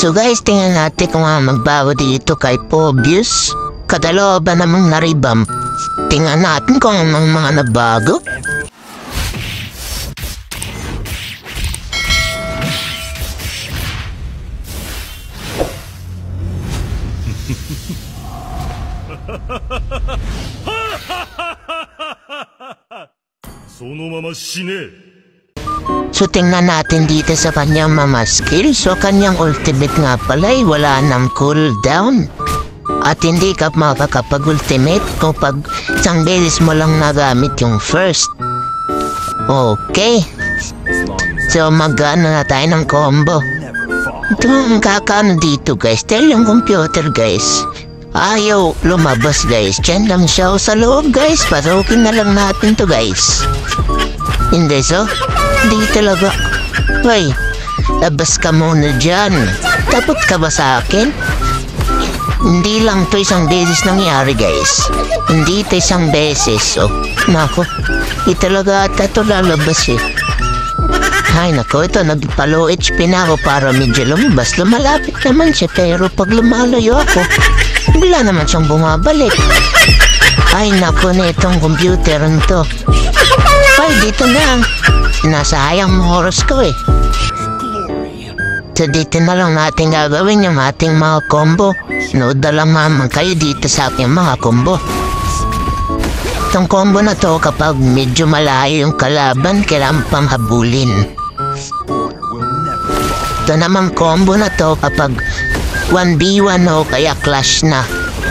So guys, tingnan natin kung magbago dito kay Pobius. Kadalawa ba namang naribam? Tingnan natin kung anong mga nabago. So tingnan natin dito sa kanyang mga skills. So kanyang ultimate nga pala ay wala ng cooldown. At hindi ka makakapag-ultimate kung pag isang beses mo lang nagamit yung first. Okay. So mag-ano na tayo ng combo. Ito ang kakano dito guys. Tell yung computer guys. Ayaw lumabas guys. Diyan lang siya sa loob guys. Pasukin na lang natin to guys. Hindi so? Hindi talaga. Hoy, labas ka muna dyan. Tapos ka ba sa akin? Hindi lang to isang beses nangyari guys. Hindi to isang beses. Oh, nako. Hindi talaga ata to lalabas eh. Ay nako, ito nagpalo HP na ako para medyo lumabas. Lumalapit naman siya pero pag lumalayo ako, wala naman siyang bumabalik. Ay nako na itong computer nito. Ay dito na. Sinasayang mo oras ko eh. So dito na lang natin gagawin yung ating mga combo. Nood na lang naman kayo dito sa aking mga combo. Itong combo na to kapag medyo malayo yung kalaban, kailangan pang habulin. Ito naman combo na to kapag 1v1 o kaya clash na.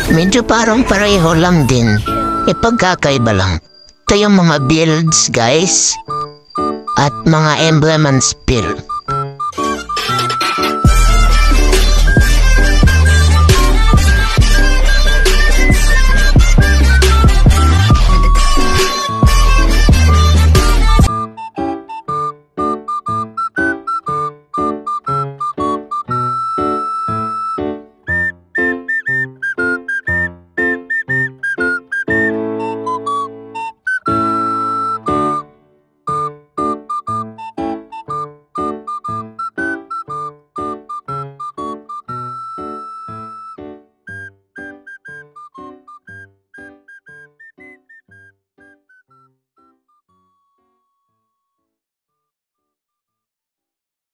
Medyo parang pareho lang din. E pagkakaiba lang. Ito yung mga builds guys. At mga emblem and spear.